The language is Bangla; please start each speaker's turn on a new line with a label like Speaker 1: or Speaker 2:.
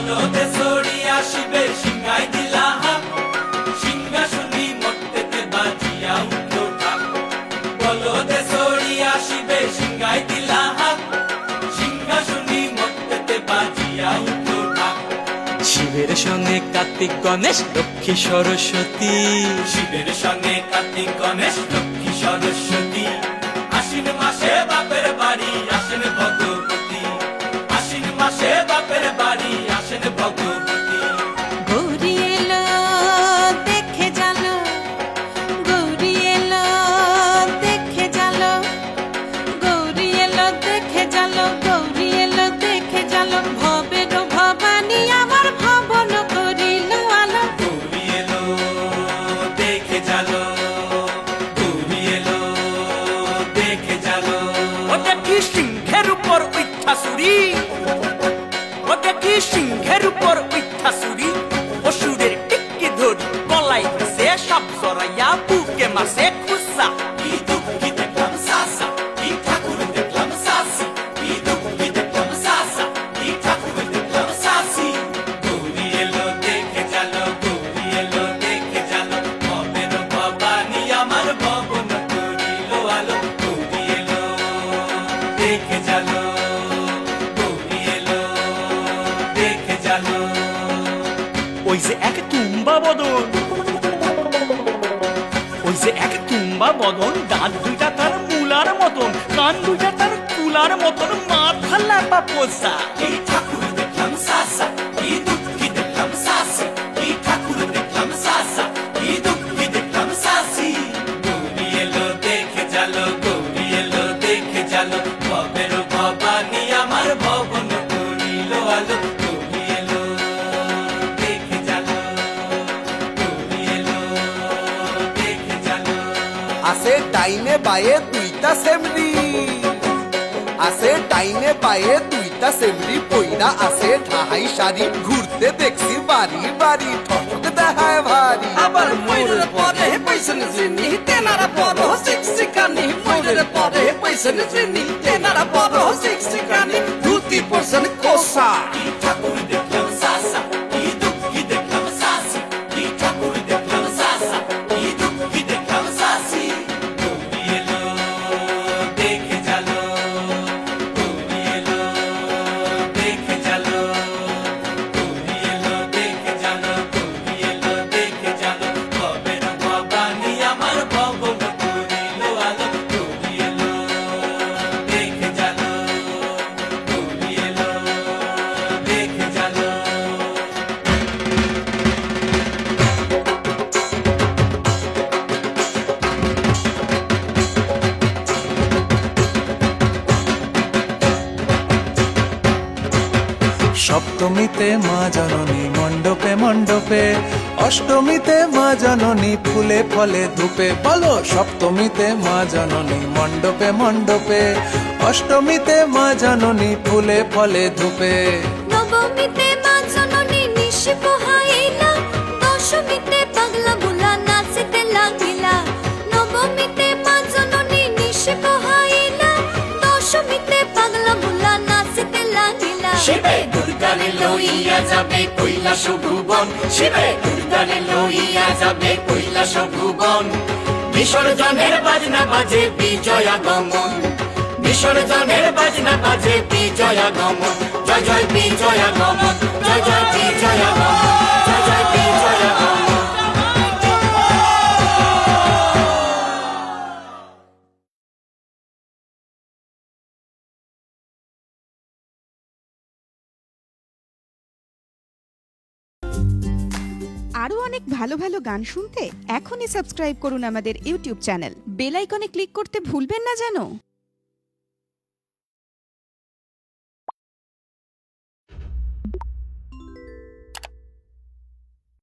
Speaker 1: বলদে সরি আসিবে সিংহাই দিলা হাত সিংহাসনী মর্তেতে বাজিয়া উঠল ঢাক বলদে সরি আসিবে সিংহাই দিলা হাত সিংহাসনী মর্তেতে বাজিয়া উঠল ঢাক
Speaker 2: শিবের সঙ্গে কার্তিক গণেশ লক্ষ্মী সরস্বতী
Speaker 1: শিবের সঙ্গে কার্তিক গণেশ লক্ষ্মী সরস্বতী আশ্বিন মাসে বাপের বাড়ি আসেন ভগবতী আশ্বিন মাসে বাপের বাড়ি আসেন ভগবতী
Speaker 3: গৌরী এলো দেখে জানো গৌরী এলো দেখে জানো গৌরী এলো দেখে জানো গৌরী এলো দেখে জানো ভবের ভবানী আমার ভবন করিল আলো
Speaker 1: গৌরী এলো দেখে জালো গৌরী এলো দেখে জালো
Speaker 2: ও দেখি সিংহের উপর উইঠাসুরি ও দেখি সিংহের উপর উইঠাসুরি অসুরের টিক্কি ধরি গলায় সে সব জড়াইয়া বুকে মাসে খুসা
Speaker 1: কি দুঃখী দেখলাম সাসা কি ঠাকুর দেখলাম সাসি কি দুঃখী দেখলাম সাসা কি ঠাকুর দেখলাম সাসি গৌরী এলো দেখে জালো গৌরী এলো দেখে জালো ভবের ভবানী আমার ভবন করিল আলো গৌরী এলো দেখে জালো গৌরী এলো দেখে জালো
Speaker 2: ওই যে এক তুম্বা বদন ওই যে এক তুম্বা বদন দাঁত দুইটা তার মূলার মতন কান দুইটা তার তুলার মতন মাথা লাপা পোষা
Speaker 1: কি ঠাকুর দেখলাম সাসা কি দুঃখী দেখলাম সাসি কি ঠাকুর দেখলাম সাসা কি দুঃখী দেখলাম সাসি গৌরী এলো দেখে জালো গৌরী এলো দেখে জালো ভবের ভবানী আমার ভবন করিল আলো গৌরী এলো দেখে জালো গৌরী এলো দেখে জালো
Speaker 4: আছে ডাইনে বায়ে দুইটা সেমরি আছে ডাইনে বায়ে দুইটা সেমরি পইরা আছে ঠাহাই শাড়ি ঘুরতে দেখছি বাড়ি বাড়ি ঠক দেখায় ভারী
Speaker 5: আবার ময়ূরের পরে পয়সা নিশ্চিনি তেনারা বড় শিক্ষিকানি ময়ূরের পরে পয়সা নিশ্চিনি তেনারা বড় শিক্ষিকানি ধুতি পরছেন কোসা
Speaker 1: কি ঠাকুর দেখলাম সাসা কি দুঃখী দেখলাম সাসি কি ঠাকুর দেখলাম সাসা কি দুঃখী দেখলাম সাসি গৌরী এলো দেখে জালো গৌরী এলো দেখে জালো গৌরী এলো দেখে জালো গৌরী এলো দেখে জালো ভবের ভবানী আমার ভবন করিল আলো গৌরী এলো দেখে জালো গৌরী এলো দেখে জালো
Speaker 6: সপ্তমীতে মা জননী মণ্ডপে মণ্ডপে অষ্টমীতে মা জননী ফুলে ফলে ধূপে বলো সপ্তমীতে মা জননী মণ্ডপে মণ্ডপে অষ্টমীতে মা জননী ফুলে ফলে ধূপে
Speaker 3: নবমীতে মা জননী নিশি পোহাইলা দশমীতে পাগলা বুলা নাচিতে লাগিলা নবমীতে মা জননী নিশি পোহাইলা দশমীতে পাগলা বুলা নাচিতে লাগিলা
Speaker 1: শিবে দুর্গারে লইয়া যাবে কৈলাস ভুবন শিবে দুর্গারে লইয়া যাবে কৈলাস ভুবন বিসর্জনের বাজনা বাজে বিজয়া গমন বিসর্জনের বাজনা বাজে বিজয়া গমন জয় জয় বিজয়া গমন জয় জয় বিজয়া গমন জয় জয় বিজয়া গমন
Speaker 7: আরও অনেক ভালো ভালো গান শুনতে এখনই সাবস্ক্রাইব করুন আমাদের ইউটিউব চ্যানেল বেল আইকনে ক্লিক করতে ভুলবেন না যেন।